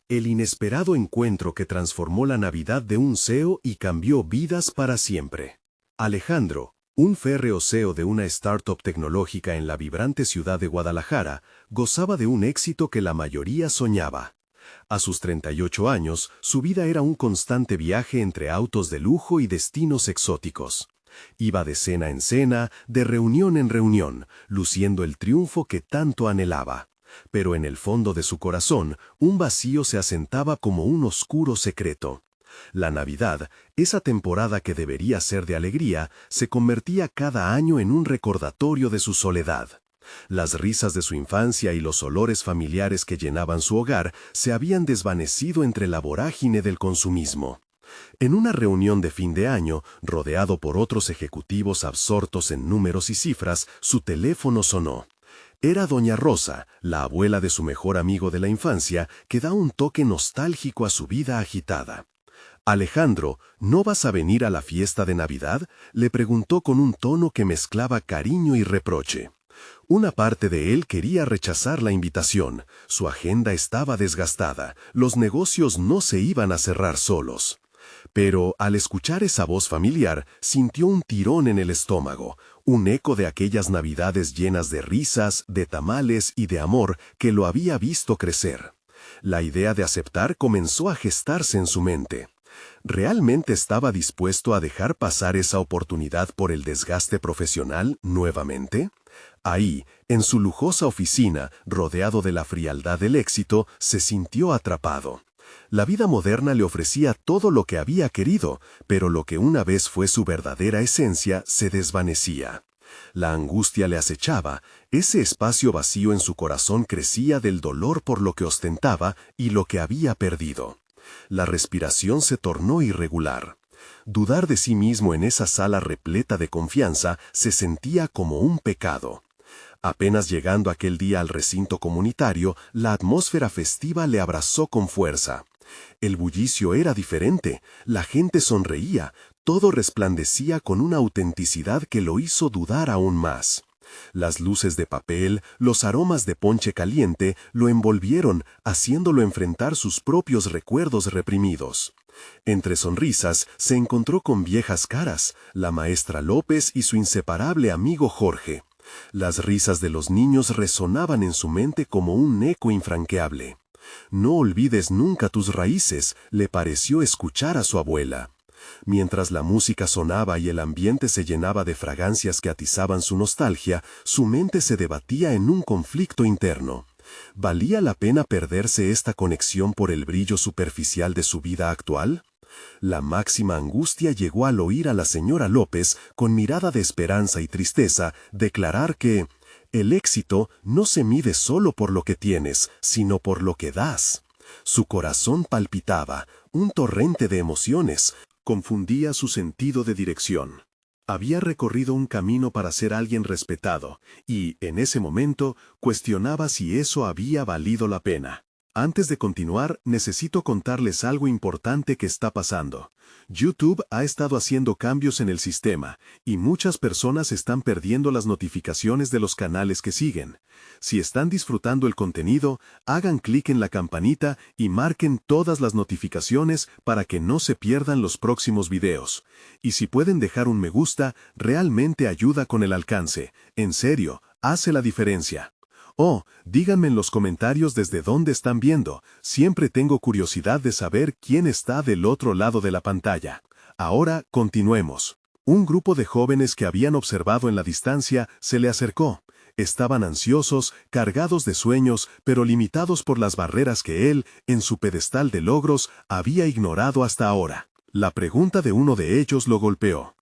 el inesperado encuentro que transformó la Navidad de un CEO y cambió vidas para siempre. Alejandro, un férreo CEO de una startup tecnológica en la vibrante ciudad de Guadalajara, gozaba de un éxito que la mayoría soñaba. A sus 38 años, su vida era un constante viaje entre autos de lujo y destinos exóticos. Iba de cena en cena, de reunión en reunión, luciendo el triunfo que tanto anhelaba. Pero en el fondo de su corazón, un vacío se asentaba como un oscuro secreto. La Navidad, esa temporada que debería ser de alegría, se convertía cada año en un recordatorio de su soledad. Las risas de su infancia y los olores familiares que llenaban su hogar se habían desvanecido entre la vorágine del consumismo. En una reunión de fin de año, rodeado por otros ejecutivos absortos en números y cifras, su teléfono sonó. Era doña Rosa, la abuela de su mejor amigo de la infancia, que da un toque nostálgico a su vida agitada. «Alejandro, ¿no vas a venir a la fiesta de Navidad?», le preguntó con un tono que mezclaba cariño y reproche. Una parte de él quería rechazar la invitación. Su agenda estaba desgastada, los negocios no se iban a cerrar solos. Pero al escuchar esa voz familiar, sintió un tirón en el estómago, un eco de aquellas Navidades llenas de risas, de tamales y de amor que lo había visto crecer. La idea de aceptar comenzó a gestarse en su mente. ¿Realmente estaba dispuesto a dejar pasar esa oportunidad por el desgaste profesional nuevamente? Ahí, en su lujosa oficina, rodeado de la frialdad del éxito, se sintió atrapado. La vida moderna le ofrecía todo lo que había querido, pero lo que una vez fue su verdadera esencia se desvanecía. La angustia le acechaba, ese espacio vacío en su corazón crecía del dolor por lo que ostentaba y lo que había perdido. La respiración se tornó irregular. Dudar de sí mismo en esa sala repleta de confianza se sentía como un pecado. Apenas llegando aquel día al recinto comunitario, la atmósfera festiva le abrazó con fuerza. El bullicio era diferente, la gente sonreía, todo resplandecía con una autenticidad que lo hizo dudar aún más. Las luces de papel, los aromas de ponche caliente, lo envolvieron, haciéndolo enfrentar sus propios recuerdos reprimidos. Entre sonrisas, se encontró con viejas caras, la maestra López y su inseparable amigo Jorge. Las risas de los niños resonaban en su mente como un eco infranqueable. «No olvides nunca tus raíces», le pareció escuchar a su abuela. Mientras la música sonaba y el ambiente se llenaba de fragancias que atizaban su nostalgia, su mente se debatía en un conflicto interno. ¿Valía la pena perderse esta conexión por el brillo superficial de su vida actual? La máxima angustia llegó al oír a la señora López, con mirada de esperanza y tristeza, declarar que el éxito no se mide solo por lo que tienes, sino por lo que das. Su corazón palpitaba, un torrente de emociones, confundía su sentido de dirección. Había recorrido un camino para ser alguien respetado, y, en ese momento, cuestionaba si eso había valido la pena. Antes de continuar, necesito contarles algo importante que está pasando. YouTube ha estado haciendo cambios en el sistema, y muchas personas están perdiendo las notificaciones de los canales que siguen. Si están disfrutando el contenido, hagan clic en la campanita y marquen todas las notificaciones para que no se pierdan los próximos videos. Y si pueden dejar un me gusta, realmente ayuda con el alcance. En serio, hace la diferencia. Oh, díganme en los comentarios desde dónde están viendo. Siempre tengo curiosidad de saber quién está del otro lado de la pantalla. Ahora, continuemos. Un grupo de jóvenes que habían observado en la distancia se le acercó. Estaban ansiosos, cargados de sueños, pero limitados por las barreras que él, en su pedestal de logros, había ignorado hasta ahora. La pregunta de uno de ellos lo golpeó.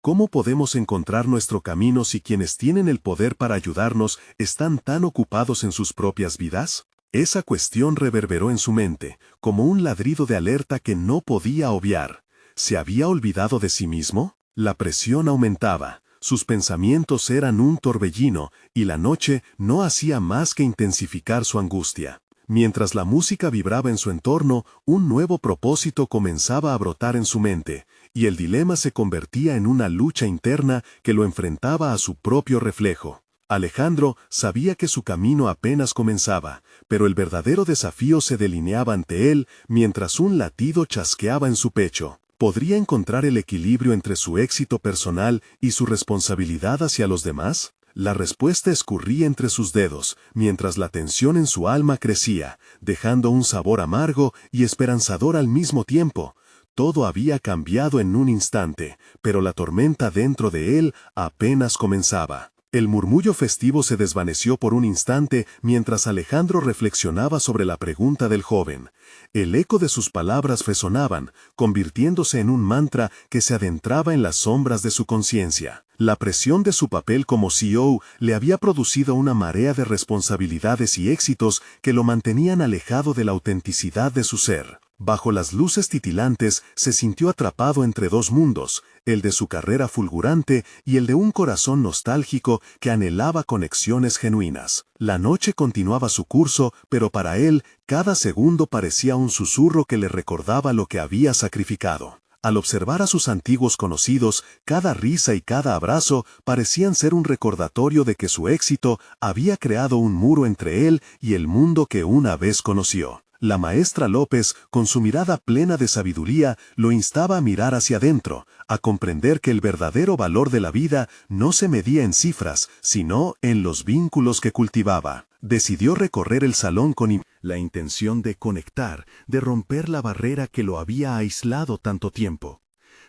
¿Cómo podemos encontrar nuestro camino si quienes tienen el poder para ayudarnos están tan ocupados en sus propias vidas? Esa cuestión reverberó en su mente, como un ladrido de alerta que no podía obviar. ¿Se había olvidado de sí mismo? La presión aumentaba, sus pensamientos eran un torbellino, y la noche no hacía más que intensificar su angustia. Mientras la música vibraba en su entorno, un nuevo propósito comenzaba a brotar en su mente, y el dilema se convertía en una lucha interna que lo enfrentaba a su propio reflejo. Alejandro sabía que su camino apenas comenzaba, pero el verdadero desafío se delineaba ante él mientras un latido chasqueaba en su pecho. ¿Podría encontrar el equilibrio entre su éxito personal y su responsabilidad hacia los demás? La respuesta escurría entre sus dedos, mientras la tensión en su alma crecía, dejando un sabor amargo y esperanzador al mismo tiempo. Todo había cambiado en un instante, pero la tormenta dentro de él apenas comenzaba. El murmullo festivo se desvaneció por un instante mientras Alejandro reflexionaba sobre la pregunta del joven. El eco de sus palabras resonaban, convirtiéndose en un mantra que se adentraba en las sombras de su conciencia. La presión de su papel como CEO le había producido una marea de responsabilidades y éxitos que lo mantenían alejado de la autenticidad de su ser. Bajo las luces titilantes se sintió atrapado entre dos mundos, el de su carrera fulgurante y el de un corazón nostálgico que anhelaba conexiones genuinas. La noche continuaba su curso, pero para él, cada segundo parecía un susurro que le recordaba lo que había sacrificado. Al observar a sus antiguos conocidos, cada risa y cada abrazo parecían ser un recordatorio de que su éxito había creado un muro entre él y el mundo que una vez conoció. La maestra López, con su mirada plena de sabiduría, lo instaba a mirar hacia adentro, a comprender que el verdadero valor de la vida no se medía en cifras, sino en los vínculos que cultivaba. Decidió recorrer el salón con la intención de conectar, de romper la barrera que lo había aislado tanto tiempo.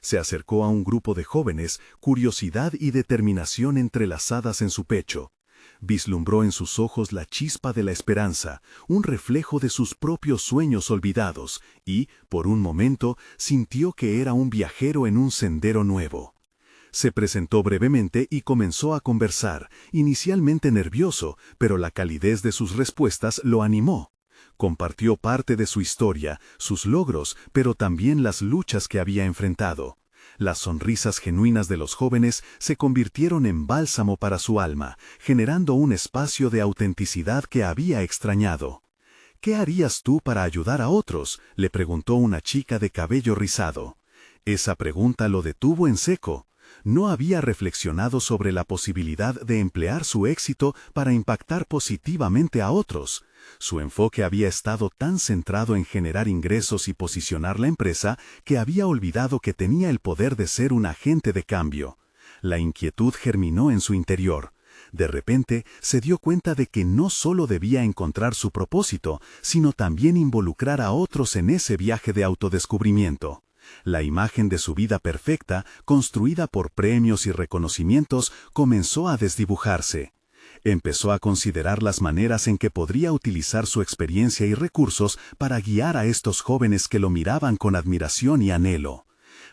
Se acercó a un grupo de jóvenes, curiosidad y determinación entrelazadas en su pecho. Vislumbró en sus ojos la chispa de la esperanza, un reflejo de sus propios sueños olvidados, y, por un momento, sintió que era un viajero en un sendero nuevo. Se presentó brevemente y comenzó a conversar, inicialmente nervioso, pero la calidez de sus respuestas lo animó. Compartió parte de su historia, sus logros, pero también las luchas que había enfrentado. Las sonrisas genuinas de los jóvenes se convirtieron en bálsamo para su alma, generando un espacio de autenticidad que había extrañado. ¿Qué harías tú para ayudar a otros?, le preguntó una chica de cabello rizado. Esa pregunta lo detuvo en seco. No había reflexionado sobre la posibilidad de emplear su éxito para impactar positivamente a otros. Su enfoque había estado tan centrado en generar ingresos y posicionar la empresa que había olvidado que tenía el poder de ser un agente de cambio. La inquietud germinó en su interior. De repente se dio cuenta de que no solo debía encontrar su propósito, sino también involucrar a otros en ese viaje de autodescubrimiento. La imagen de su vida perfecta, construida por premios y reconocimientos, comenzó a desdibujarse. Empezó a considerar las maneras en que podría utilizar su experiencia y recursos para guiar a estos jóvenes que lo miraban con admiración y anhelo.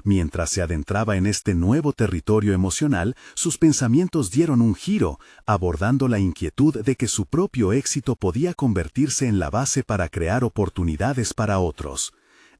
Mientras se adentraba en este nuevo territorio emocional, sus pensamientos dieron un giro, abordando la inquietud de que su propio éxito podía convertirse en la base para crear oportunidades para otros.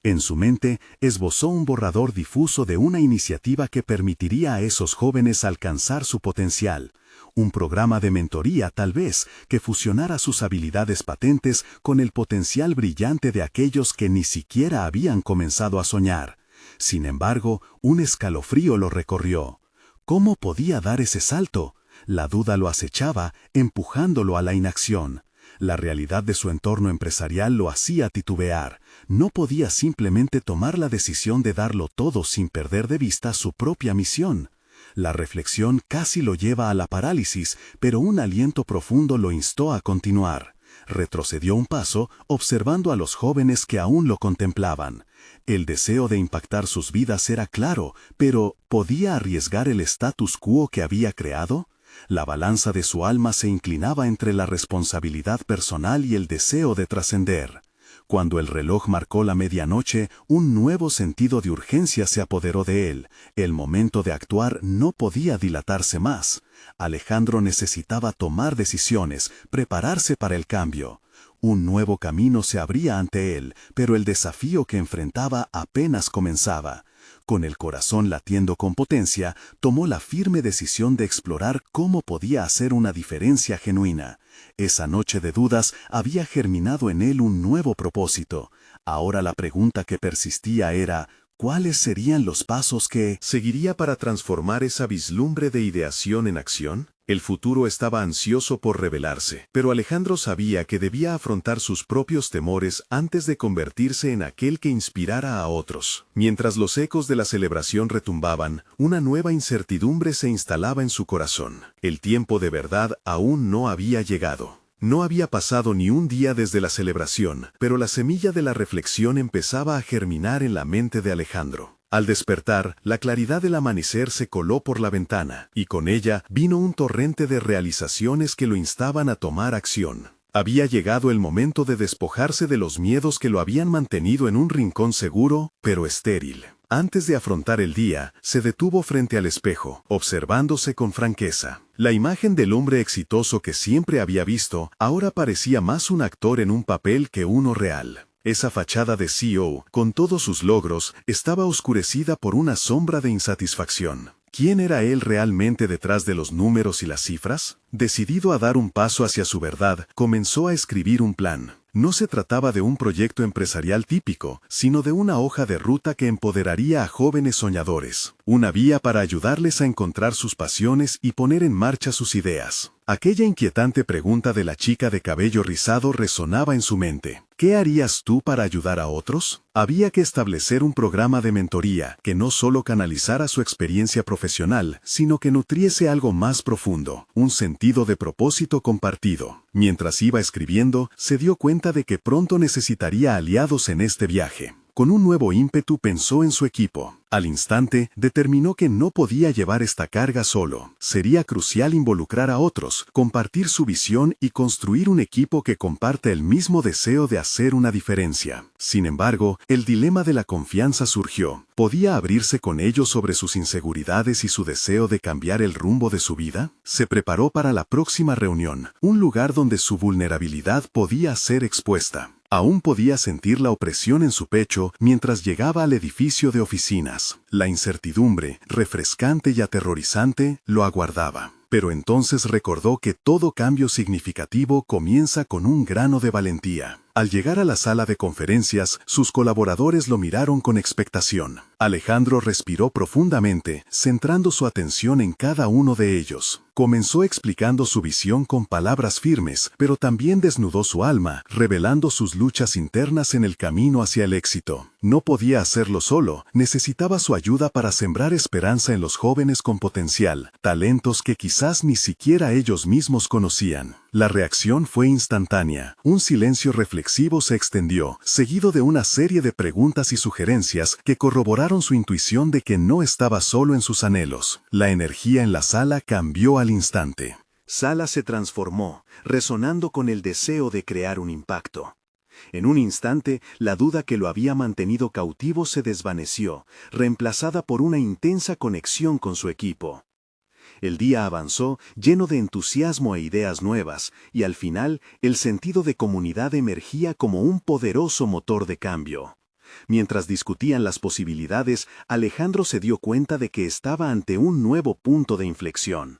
En su mente, esbozó un borrador difuso de una iniciativa que permitiría a esos jóvenes alcanzar su potencial. Un programa de mentoría, tal vez, que fusionara sus habilidades patentes con el potencial brillante de aquellos que ni siquiera habían comenzado a soñar. Sin embargo, un escalofrío lo recorrió. ¿Cómo podía dar ese salto? La duda lo acechaba, empujándolo a la inacción. La realidad de su entorno empresarial lo hacía titubear. No podía simplemente tomar la decisión de darlo todo sin perder de vista su propia misión. La reflexión casi lo lleva a la parálisis, pero un aliento profundo lo instó a continuar. Retrocedió un paso, observando a los jóvenes que aún lo contemplaban. El deseo de impactar sus vidas era claro, pero ¿podía arriesgar el status quo que había creado? La balanza de su alma se inclinaba entre la responsabilidad personal y el deseo de trascender. Cuando el reloj marcó la medianoche, un nuevo sentido de urgencia se apoderó de él. El momento de actuar no podía dilatarse más. Alejandro necesitaba tomar decisiones, prepararse para el cambio. Un nuevo camino se abría ante él, pero el desafío que enfrentaba apenas comenzaba. Con el corazón latiendo con potencia, tomó la firme decisión de explorar cómo podía hacer una diferencia genuina. Esa noche de dudas había germinado en él un nuevo propósito. Ahora la pregunta que persistía era, ¿cuáles serían los pasos que seguiría para transformar esa vislumbre de ideación en acción? El futuro estaba ansioso por revelarse, pero Alejandro sabía que debía afrontar sus propios temores antes de convertirse en aquel que inspirara a otros. Mientras los ecos de la celebración retumbaban, una nueva incertidumbre se instalaba en su corazón. El tiempo de verdad aún no había llegado. No había pasado ni un día desde la celebración, pero la semilla de la reflexión empezaba a germinar en la mente de Alejandro. Al despertar, la claridad del amanecer se coló por la ventana, y con ella vino un torrente de realizaciones que lo instaban a tomar acción. Había llegado el momento de despojarse de los miedos que lo habían mantenido en un rincón seguro, pero estéril. Antes de afrontar el día, se detuvo frente al espejo, observándose con franqueza. La imagen del hombre exitoso que siempre había visto, ahora parecía más un actor en un papel que uno real. Esa fachada de CEO, con todos sus logros, estaba oscurecida por una sombra de insatisfacción. ¿Quién era él realmente detrás de los números y las cifras? Decidido a dar un paso hacia su verdad, comenzó a escribir un plan. No se trataba de un proyecto empresarial típico, sino de una hoja de ruta que empoderaría a jóvenes soñadores. Una vía para ayudarles a encontrar sus pasiones y poner en marcha sus ideas. Aquella inquietante pregunta de la chica de cabello rizado resonaba en su mente. ¿Qué harías tú para ayudar a otros? Había que establecer un programa de mentoría que no solo canalizara su experiencia profesional, sino que nutriese algo más profundo, un sentido de propósito compartido. Mientras iba escribiendo, se dio cuenta de que pronto necesitaría aliados en este viaje. Con un nuevo ímpetu pensó en su equipo. Al instante, determinó que no podía llevar esta carga solo. Sería crucial involucrar a otros, compartir su visión y construir un equipo que comparte el mismo deseo de hacer una diferencia. Sin embargo, el dilema de la confianza surgió. ¿Podía abrirse con ellos sobre sus inseguridades y su deseo de cambiar el rumbo de su vida? Se preparó para la próxima reunión, un lugar donde su vulnerabilidad podía ser expuesta. Aún podía sentir la opresión en su pecho mientras llegaba al edificio de oficinas. La incertidumbre, refrescante y aterrorizante, lo aguardaba. Pero entonces recordó que todo cambio significativo comienza con un grano de valentía. Al llegar a la sala de conferencias, sus colaboradores lo miraron con expectación. Alejandro respiró profundamente, centrando su atención en cada uno de ellos. Comenzó explicando su visión con palabras firmes, pero también desnudó su alma, revelando sus luchas internas en el camino hacia el éxito. No podía hacerlo solo, necesitaba su ayuda para sembrar esperanza en los jóvenes con potencial, talentos que quizás ni siquiera ellos mismos conocían. La reacción fue instantánea. Un silencio reflexivo se extendió, seguido de una serie de preguntas y sugerencias que corroboraron su intuición de que no estaba solo en sus anhelos. La energía en la sala cambió al instante. Sala se transformó, resonando con el deseo de crear un impacto. En un instante, la duda que lo había mantenido cautivo se desvaneció, reemplazada por una intensa conexión con su equipo. El día avanzó lleno de entusiasmo e ideas nuevas, y al final, el sentido de comunidad emergía como un poderoso motor de cambio. Mientras discutían las posibilidades, Alejandro se dio cuenta de que estaba ante un nuevo punto de inflexión.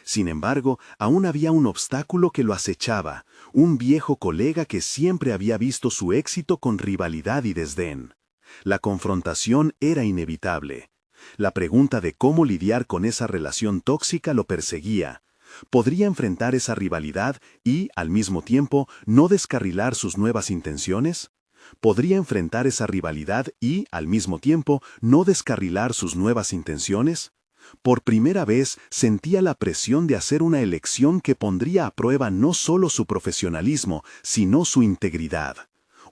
Sin embargo, aún había un obstáculo que lo acechaba, un viejo colega que siempre había visto su éxito con rivalidad y desdén. La confrontación era inevitable. La pregunta de cómo lidiar con esa relación tóxica lo perseguía. ¿Podría enfrentar esa rivalidad y, al mismo tiempo, no descarrilar sus nuevas intenciones? ¿Podría enfrentar esa rivalidad y, al mismo tiempo, no descarrilar sus nuevas intenciones? Por primera vez sentía la presión de hacer una elección que pondría a prueba no solo su profesionalismo, sino su integridad.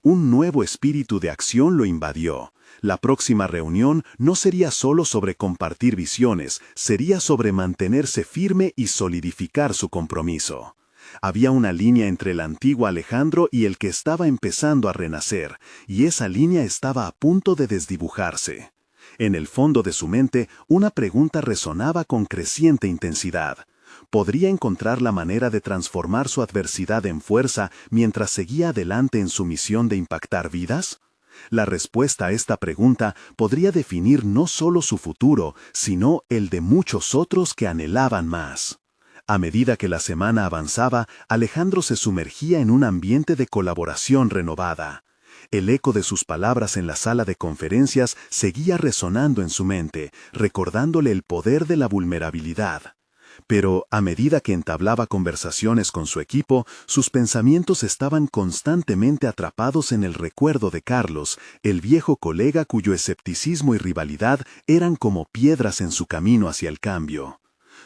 Un nuevo espíritu de acción lo invadió. La próxima reunión no sería solo sobre compartir visiones, sería sobre mantenerse firme y solidificar su compromiso. Había una línea entre el antiguo Alejandro y el que estaba empezando a renacer, y esa línea estaba a punto de desdibujarse. En el fondo de su mente, una pregunta resonaba con creciente intensidad. ¿Podría encontrar la manera de transformar su adversidad en fuerza mientras seguía adelante en su misión de impactar vidas? La respuesta a esta pregunta podría definir no solo su futuro, sino el de muchos otros que anhelaban más. A medida que la semana avanzaba, Alejandro se sumergía en un ambiente de colaboración renovada. El eco de sus palabras en la sala de conferencias seguía resonando en su mente, recordándole el poder de la vulnerabilidad. Pero a medida que entablaba conversaciones con su equipo, sus pensamientos estaban constantemente atrapados en el recuerdo de Carlos, el viejo colega cuyo escepticismo y rivalidad eran como piedras en su camino hacia el cambio.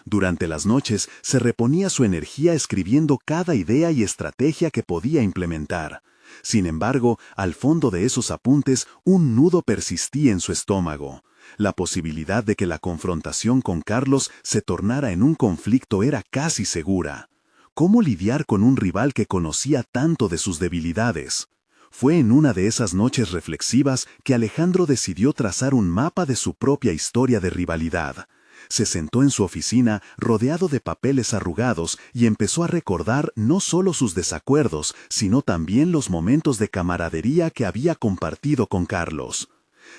Durante las noches se reponía su energía escribiendo cada idea y estrategia que podía implementar. Sin embargo, al fondo de esos apuntes, un nudo persistía en su estómago. La posibilidad de que la confrontación con Carlos se tornara en un conflicto era casi segura. ¿Cómo lidiar con un rival que conocía tanto de sus debilidades? Fue en una de esas noches reflexivas que Alejandro decidió trazar un mapa de su propia historia de rivalidad. Se sentó en su oficina, rodeado de papeles arrugados, y empezó a recordar no solo sus desacuerdos, sino también los momentos de camaradería que había compartido con Carlos.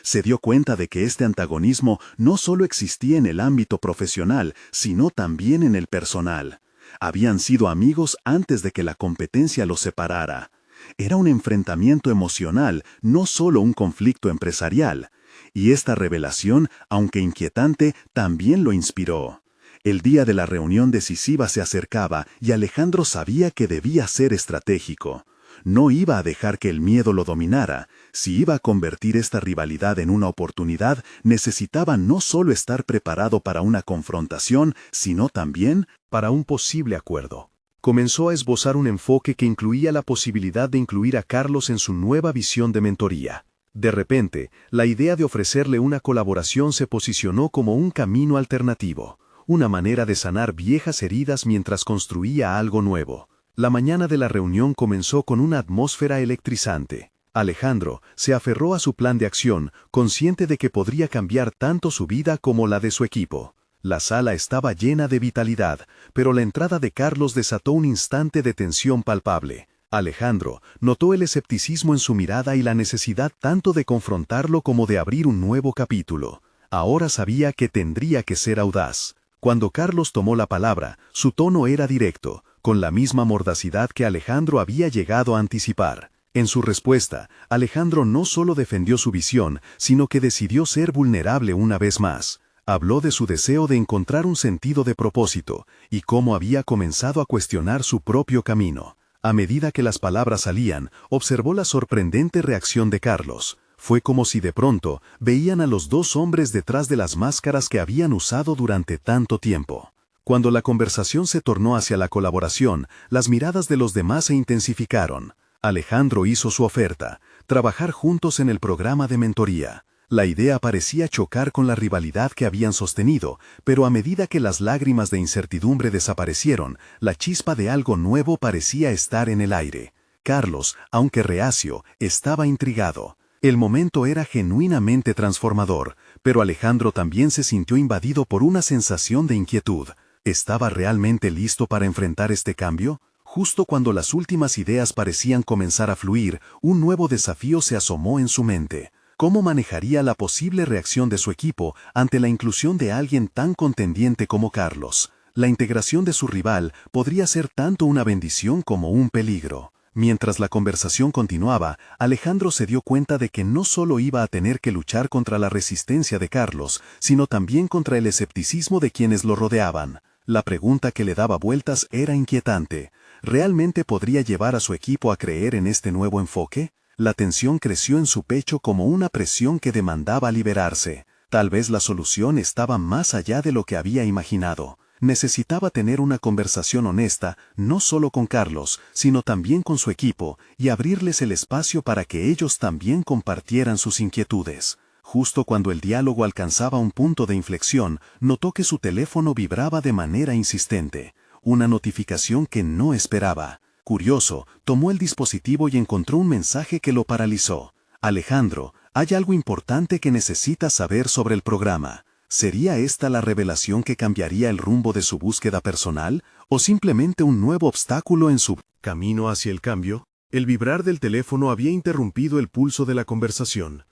Se dio cuenta de que este antagonismo no solo existía en el ámbito profesional, sino también en el personal. Habían sido amigos antes de que la competencia los separara. Era un enfrentamiento emocional, no solo un conflicto empresarial. Y esta revelación, aunque inquietante, también lo inspiró. El día de la reunión decisiva se acercaba y Alejandro sabía que debía ser estratégico. No iba a dejar que el miedo lo dominara. Si iba a convertir esta rivalidad en una oportunidad, necesitaba no solo estar preparado para una confrontación, sino también para un posible acuerdo. Comenzó a esbozar un enfoque que incluía la posibilidad de incluir a Carlos en su nueva visión de mentoría. De repente, la idea de ofrecerle una colaboración se posicionó como un camino alternativo, una manera de sanar viejas heridas mientras construía algo nuevo. La mañana de la reunión comenzó con una atmósfera electrizante. Alejandro se aferró a su plan de acción, consciente de que podría cambiar tanto su vida como la de su equipo. La sala estaba llena de vitalidad, pero la entrada de Carlos desató un instante de tensión palpable. Alejandro notó el escepticismo en su mirada y la necesidad tanto de confrontarlo como de abrir un nuevo capítulo. Ahora sabía que tendría que ser audaz. Cuando Carlos tomó la palabra, su tono era directo, con la misma mordacidad que Alejandro había llegado a anticipar. En su respuesta, Alejandro no solo defendió su visión, sino que decidió ser vulnerable una vez más. Habló de su deseo de encontrar un sentido de propósito, y cómo había comenzado a cuestionar su propio camino. A medida que las palabras salían, observó la sorprendente reacción de Carlos. Fue como si de pronto veían a los dos hombres detrás de las máscaras que habían usado durante tanto tiempo. Cuando la conversación se tornó hacia la colaboración, las miradas de los demás se intensificaron. Alejandro hizo su oferta: trabajar juntos en el programa de mentoría. La idea parecía chocar con la rivalidad que habían sostenido, pero a medida que las lágrimas de incertidumbre desaparecieron, la chispa de algo nuevo parecía estar en el aire. Carlos, aunque reacio, estaba intrigado. El momento era genuinamente transformador, pero Alejandro también se sintió invadido por una sensación de inquietud. ¿Estaba realmente listo para enfrentar este cambio? Justo cuando las últimas ideas parecían comenzar a fluir, un nuevo desafío se asomó en su mente. ¿Cómo manejaría la posible reacción de su equipo ante la inclusión de alguien tan contendiente como Carlos? La integración de su rival podría ser tanto una bendición como un peligro. Mientras la conversación continuaba, Alejandro se dio cuenta de que no solo iba a tener que luchar contra la resistencia de Carlos, sino también contra el escepticismo de quienes lo rodeaban. La pregunta que le daba vueltas era inquietante. ¿Realmente podría llevar a su equipo a creer en este nuevo enfoque? La tensión creció en su pecho como una presión que demandaba liberarse. Tal vez la solución estaba más allá de lo que había imaginado. Necesitaba tener una conversación honesta, no solo con Carlos, sino también con su equipo, y abrirles el espacio para que ellos también compartieran sus inquietudes. Justo cuando el diálogo alcanzaba un punto de inflexión, notó que su teléfono vibraba de manera insistente. Una notificación que no esperaba. Curioso, tomó el dispositivo y encontró un mensaje que lo paralizó. Alejandro, hay algo importante que necesitas saber sobre el programa. ¿Sería esta la revelación que cambiaría el rumbo de su búsqueda personal, o simplemente un nuevo obstáculo en su camino hacia el cambio? El vibrar del teléfono había interrumpido el pulso de la conversación.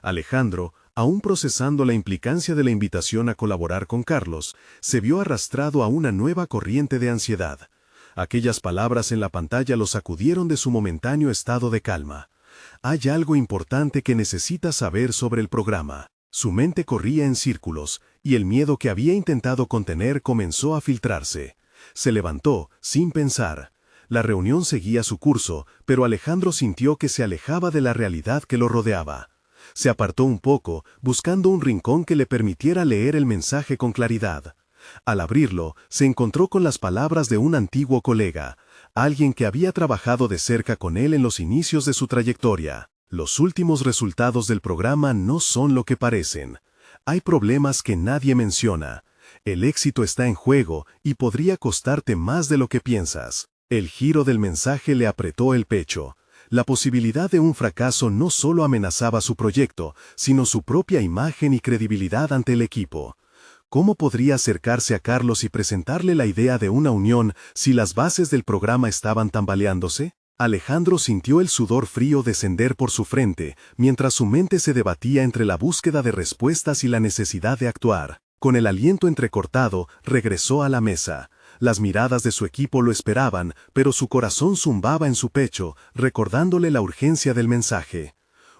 Alejandro, aún procesando la implicancia de la invitación a colaborar con Carlos, se vio arrastrado a una nueva corriente de ansiedad. Aquellas palabras en la pantalla lo sacudieron de su momentáneo estado de calma. Hay algo importante que necesitas saber sobre el programa. Su mente corría en círculos, y el miedo que había intentado contener comenzó a filtrarse. Se levantó, sin pensar. La reunión seguía su curso, pero Alejandro sintió que se alejaba de la realidad que lo rodeaba. Se apartó un poco, buscando un rincón que le permitiera leer el mensaje con claridad. Al abrirlo, se encontró con las palabras de un antiguo colega, alguien que había trabajado de cerca con él en los inicios de su trayectoria. Los últimos resultados del programa no son lo que parecen. Hay problemas que nadie menciona. El éxito está en juego y podría costarte más de lo que piensas. El giro del mensaje le apretó el pecho. La posibilidad de un fracaso no solo amenazaba su proyecto, sino su propia imagen y credibilidad ante el equipo. ¿Cómo podría acercarse a Carlos y presentarle la idea de una unión si las bases del programa estaban tambaleándose? Alejandro sintió el sudor frío descender por su frente, mientras su mente se debatía entre la búsqueda de respuestas y la necesidad de actuar. Con el aliento entrecortado, regresó a la mesa. Las miradas de su equipo lo esperaban, pero su corazón zumbaba en su pecho, recordándole la urgencia del mensaje.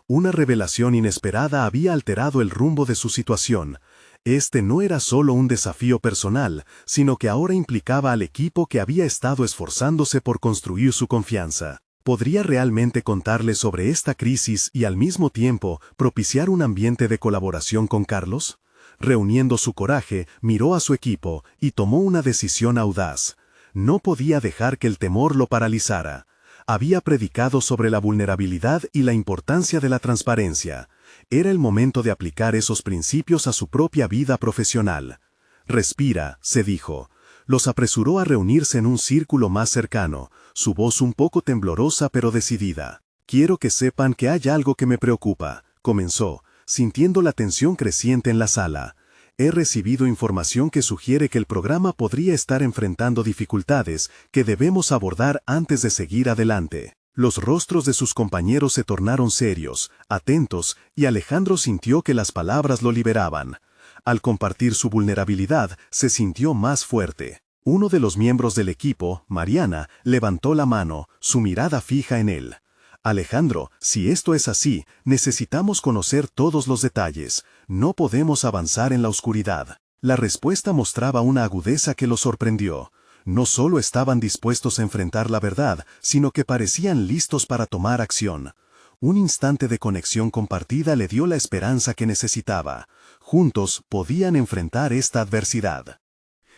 Una revelación inesperada había alterado el rumbo de su situación. Este no era solo un desafío personal, sino que ahora implicaba al equipo que había estado esforzándose por construir su confianza. ¿Podría realmente contarle sobre esta crisis y al mismo tiempo propiciar un ambiente de colaboración con Carlos? Reuniendo su coraje, miró a su equipo y tomó una decisión audaz. No podía dejar que el temor lo paralizara. Había predicado sobre la vulnerabilidad y la importancia de la transparencia. Era el momento de aplicar esos principios a su propia vida profesional. «Respira», se dijo. Los apresuró a reunirse en un círculo más cercano, su voz un poco temblorosa pero decidida. «Quiero que sepan que hay algo que me preocupa», comenzó, sintiendo la tensión creciente en la sala. «He recibido información que sugiere que el programa podría estar enfrentando dificultades que debemos abordar antes de seguir adelante». Los rostros de sus compañeros se tornaron serios, atentos, y Alejandro sintió que las palabras lo liberaban. Al compartir su vulnerabilidad, se sintió más fuerte. Uno de los miembros del equipo, Mariana, levantó la mano, su mirada fija en él. «Alejandro, si esto es así, necesitamos conocer todos los detalles. No podemos avanzar en la oscuridad». La respuesta mostraba una agudeza que lo sorprendió. No solo estaban dispuestos a enfrentar la verdad, sino que parecían listos para tomar acción. Un instante de conexión compartida le dio la esperanza que necesitaba. Juntos podían enfrentar esta adversidad.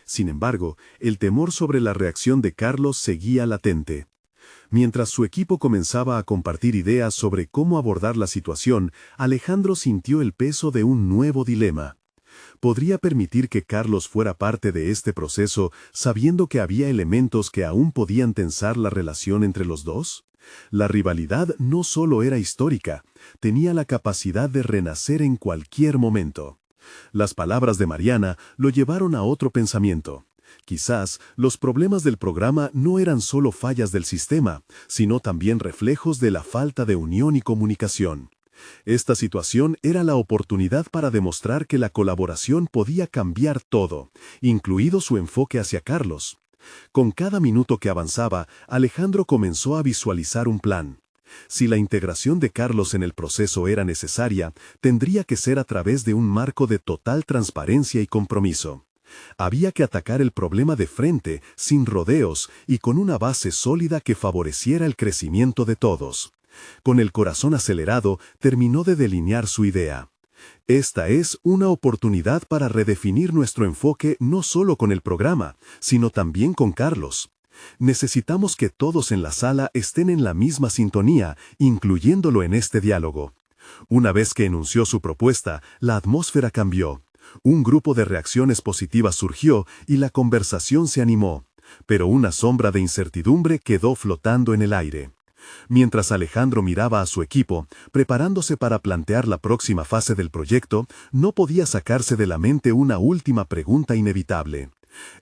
Sin embargo, el temor sobre la reacción de Carlos seguía latente. Mientras su equipo comenzaba a compartir ideas sobre cómo abordar la situación, Alejandro sintió el peso de un nuevo dilema. ¿Podría permitir que Carlos fuera parte de este proceso, sabiendo que había elementos que aún podían tensar la relación entre los dos? La rivalidad no solo era histórica, tenía la capacidad de renacer en cualquier momento. Las palabras de Mariana lo llevaron a otro pensamiento. Quizás los problemas del programa no eran solo fallas del sistema, sino también reflejos de la falta de unión y comunicación. Esta situación era la oportunidad para demostrar que la colaboración podía cambiar todo, incluido su enfoque hacia Carlos. Con cada minuto que avanzaba, Alejandro comenzó a visualizar un plan. Si la integración de Carlos en el proceso era necesaria, tendría que ser a través de un marco de total transparencia y compromiso. Había que atacar el problema de frente, sin rodeos y con una base sólida que favoreciera el crecimiento de todos. Con el corazón acelerado, terminó de delinear su idea. Esta es una oportunidad para redefinir nuestro enfoque no solo con el programa, sino también con Carlos. Necesitamos que todos en la sala estén en la misma sintonía, incluyéndolo en este diálogo. Una vez que enunció su propuesta, la atmósfera cambió. Un grupo de reacciones positivas surgió y la conversación se animó, pero una sombra de incertidumbre quedó flotando en el aire. Mientras Alejandro miraba a su equipo, preparándose para plantear la próxima fase del proyecto, no podía sacarse de la mente una última pregunta inevitable.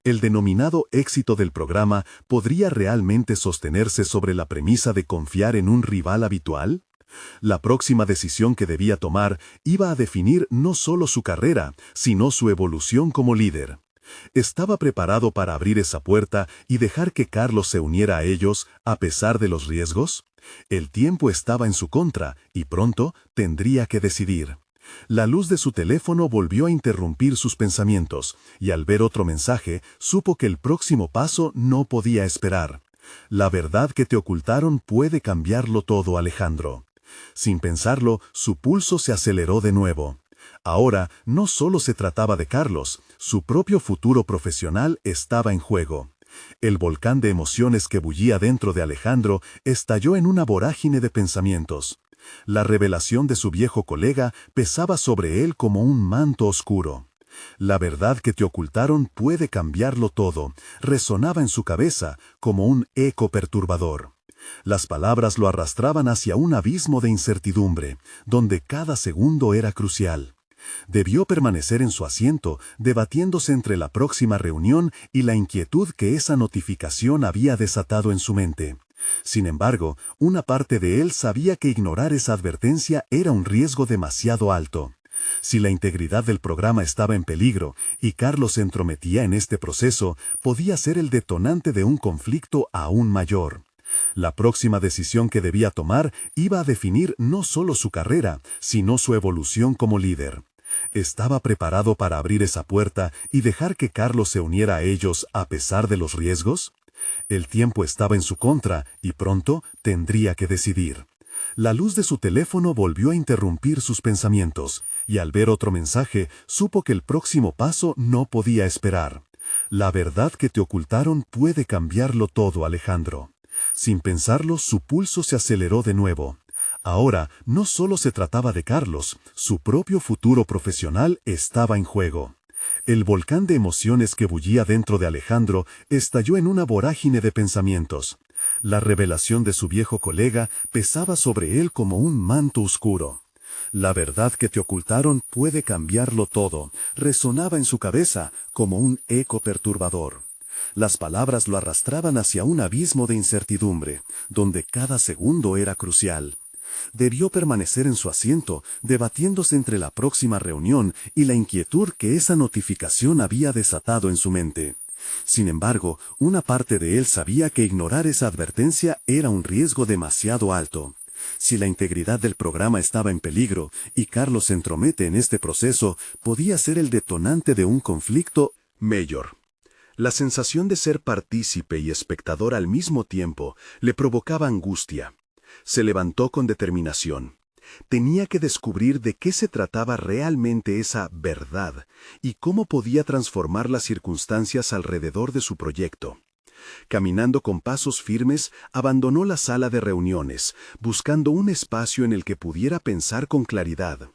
¿El denominado éxito del programa podría realmente sostenerse sobre la premisa de confiar en un rival habitual? La próxima decisión que debía tomar iba a definir no solo su carrera, sino su evolución como líder. ¿Estaba preparado para abrir esa puerta y dejar que Carlos se uniera a ellos a pesar de los riesgos? El tiempo estaba en su contra y pronto tendría que decidir. La luz de su teléfono volvió a interrumpir sus pensamientos, y al ver otro mensaje, supo que el próximo paso no podía esperar. La verdad que te ocultaron puede cambiarlo todo, Alejandro. Sin pensarlo, su pulso se aceleró de nuevo. Ahora, no solo se trataba de Carlos, su propio futuro profesional estaba en juego. El volcán de emociones que bullía dentro de Alejandro estalló en una vorágine de pensamientos. La revelación de su viejo colega pesaba sobre él como un manto oscuro. La verdad que te ocultaron puede cambiarlo todo, resonaba en su cabeza como un eco perturbador. Las palabras lo arrastraban hacia un abismo de incertidumbre, donde cada segundo era crucial. Debió permanecer en su asiento, debatiéndose entre la próxima reunión y la inquietud que esa notificación había desatado en su mente. Sin embargo, una parte de él sabía que ignorar esa advertencia era un riesgo demasiado alto. Si la integridad del programa estaba en peligro y Carlos se entrometía en este proceso, podía ser el detonante de un conflicto aún mayor. La próxima decisión que debía tomar iba a definir no solo su carrera, sino su evolución como líder. ¿Estaba preparado para abrir esa puerta y dejar que Carlos se uniera a ellos a pesar de los riesgos? El tiempo estaba en su contra y pronto tendría que decidir. La luz de su teléfono volvió a interrumpir sus pensamientos, y al ver otro mensaje, supo que el próximo paso no podía esperar. La verdad que te ocultaron puede cambiarlo todo, Alejandro. Sin pensarlo, su pulso se aceleró de nuevo. Ahora, no solo se trataba de Carlos, su propio futuro profesional estaba en juego. El volcán de emociones que bullía dentro de Alejandro estalló en una vorágine de pensamientos. La revelación de su viejo colega pesaba sobre él como un manto oscuro. La verdad que te ocultaron puede cambiarlo todo, resonaba en su cabeza como un eco perturbador. Las palabras lo arrastraban hacia un abismo de incertidumbre, donde cada segundo era crucial. Debió permanecer en su asiento, debatiéndose entre la próxima reunión y la inquietud que esa notificación había desatado en su mente. Sin embargo, una parte de él sabía que ignorar esa advertencia era un riesgo demasiado alto. Si la integridad del programa estaba en peligro y Carlos se entromete en este proceso, podía ser el detonante de un conflicto mayor. La sensación de ser partícipe y espectador al mismo tiempo le provocaba angustia. Se levantó con determinación. Tenía que descubrir de qué se trataba realmente esa verdad y cómo podía transformar las circunstancias alrededor de su proyecto. Caminando con pasos firmes, abandonó la sala de reuniones, buscando un espacio en el que pudiera pensar con claridad.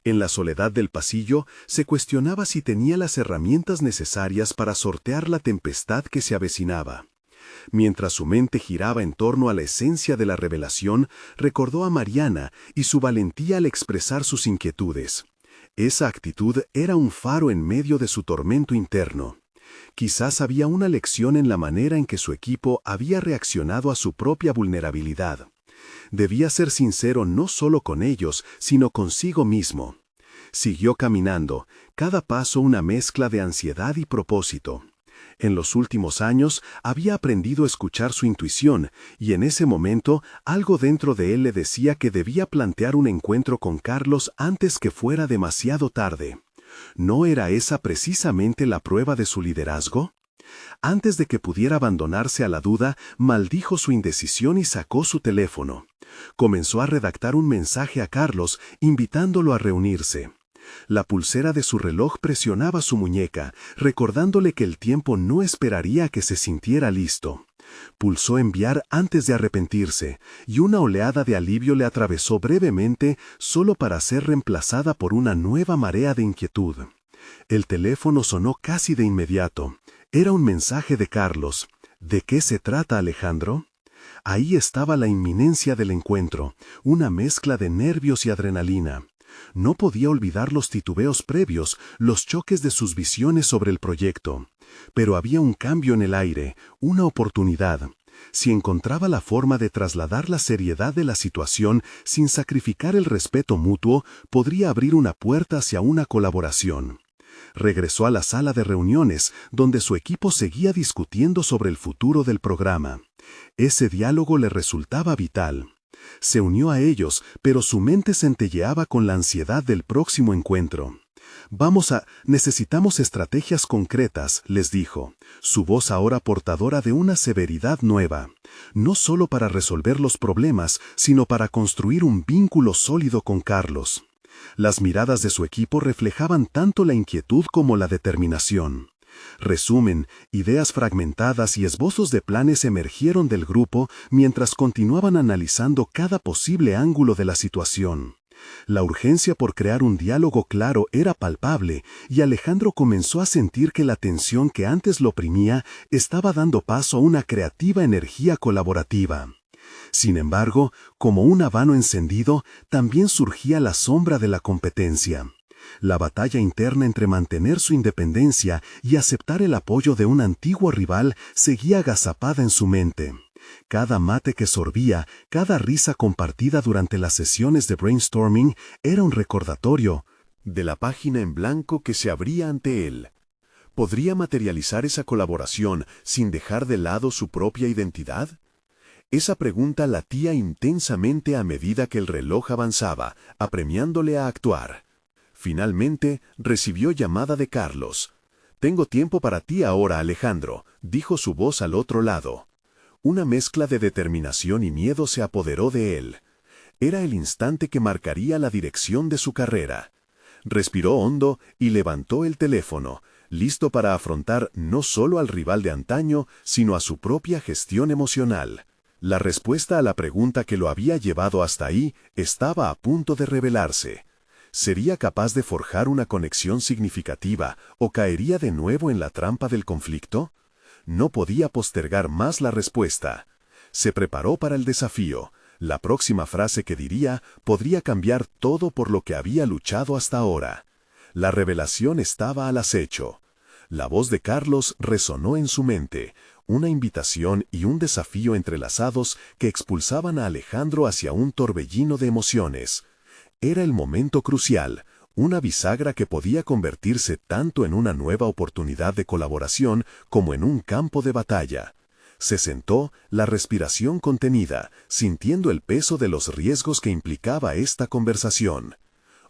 En la soledad del pasillo, se cuestionaba si tenía las herramientas necesarias para sortear la tempestad que se avecinaba. Mientras su mente giraba en torno a la esencia de la revelación, recordó a Mariana y su valentía al expresar sus inquietudes. Esa actitud era un faro en medio de su tormento interno. Quizás había una lección en la manera en que su equipo había reaccionado a su propia vulnerabilidad. Debía ser sincero no solo con ellos, sino consigo mismo. Siguió caminando, cada paso una mezcla de ansiedad y propósito. En los últimos años había aprendido a escuchar su intuición, y en ese momento algo dentro de él le decía que debía plantear un encuentro con Carlos antes que fuera demasiado tarde. ¿No era esa precisamente la prueba de su liderazgo? Antes de que pudiera abandonarse a la duda, maldijo su indecisión y sacó su teléfono. Comenzó a redactar un mensaje a Carlos, invitándolo a reunirse. La pulsera de su reloj presionaba su muñeca, recordándole que el tiempo no esperaría a que se sintiera listo. Pulsó enviar antes de arrepentirse, y una oleada de alivio le atravesó brevemente, solo para ser reemplazada por una nueva marea de inquietud. El teléfono sonó casi de inmediato. Era un mensaje de Carlos. ¿De qué se trata, Alejandro? Ahí estaba la inminencia del encuentro, una mezcla de nervios y adrenalina. No podía olvidar los titubeos previos, los choques de sus visiones sobre el proyecto. Pero había un cambio en el aire, una oportunidad. Si encontraba la forma de trasladar la seriedad de la situación sin sacrificar el respeto mutuo, podría abrir una puerta hacia una colaboración. Regresó a la sala de reuniones, donde su equipo seguía discutiendo sobre el futuro del programa. Ese diálogo le resultaba vital. Se unió a ellos, pero su mente centelleaba con la ansiedad del próximo encuentro. Necesitamos estrategias concretas, les dijo, su voz ahora portadora de una severidad nueva, no solo para resolver los problemas, sino para construir un vínculo sólido con Carlos. Las miradas de su equipo reflejaban tanto la inquietud como la determinación. Resumen, ideas fragmentadas y esbozos de planes emergieron del grupo mientras continuaban analizando cada posible ángulo de la situación. La urgencia por crear un diálogo claro era palpable, y Alejandro comenzó a sentir que la tensión que antes lo oprimía estaba dando paso a una creativa energía colaborativa. Sin embargo, como un habano encendido, también surgía la sombra de la competencia. La batalla interna entre mantener su independencia y aceptar el apoyo de un antiguo rival seguía agazapada en su mente. Cada mate que sorbía, cada risa compartida durante las sesiones de brainstorming era un recordatorio de la página en blanco que se abría ante él. ¿Podría materializar esa colaboración sin dejar de lado su propia identidad? Esa pregunta latía intensamente a medida que el reloj avanzaba, apremiándole a actuar. Finalmente, recibió llamada de Carlos. «Tengo tiempo para ti ahora, Alejandro», dijo su voz al otro lado. Una mezcla de determinación y miedo se apoderó de él. Era el instante que marcaría la dirección de su carrera. Respiró hondo y levantó el teléfono, listo para afrontar no solo al rival de antaño, sino a su propia gestión emocional. La respuesta a la pregunta que lo había llevado hasta ahí estaba a punto de revelarse. ¿Sería capaz de forjar una conexión significativa o caería de nuevo en la trampa del conflicto? No podía postergar más la respuesta. Se preparó para el desafío. La próxima frase que diría podría cambiar todo por lo que había luchado hasta ahora. La revelación estaba al acecho. La voz de Carlos resonó en su mente, una invitación y un desafío entrelazados que expulsaban a Alejandro hacia un torbellino de emociones. Era el momento crucial, una bisagra que podía convertirse tanto en una nueva oportunidad de colaboración como en un campo de batalla. Se sentó, la respiración contenida, sintiendo el peso de los riesgos que implicaba esta conversación.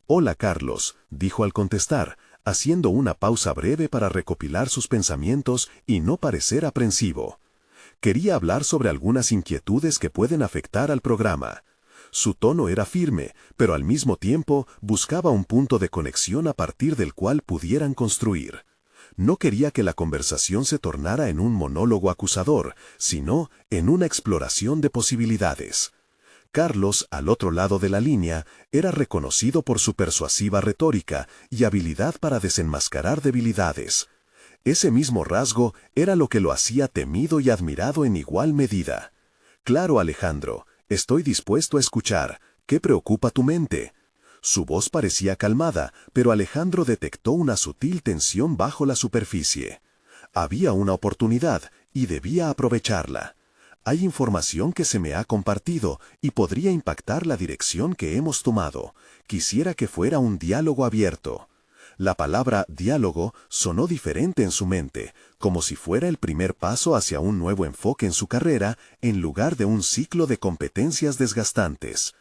«Hola, Carlos», dijo al contestar, haciendo una pausa breve para recopilar sus pensamientos y no parecer aprensivo. Quería hablar sobre algunas inquietudes que pueden afectar al programa. Su tono era firme, pero al mismo tiempo buscaba un punto de conexión a partir del cual pudieran construir. No quería que la conversación se tornara en un monólogo acusador, sino en una exploración de posibilidades. Carlos, al otro lado de la línea, era reconocido por su persuasiva retórica y habilidad para desenmascarar debilidades. Ese mismo rasgo era lo que lo hacía temido y admirado en igual medida. «Claro, Alejandro, estoy dispuesto a escuchar. ¿Qué preocupa tu mente?» Su voz parecía calmada, pero Alejandro detectó una sutil tensión bajo la superficie. Había una oportunidad y debía aprovecharla. «Hay información que se me ha compartido y podría impactar la dirección que hemos tomado. Quisiera que fuera un diálogo abierto». La palabra diálogo sonó diferente en su mente, como si fuera el primer paso hacia un nuevo enfoque en su carrera, en lugar de un ciclo de competencias desgastantes.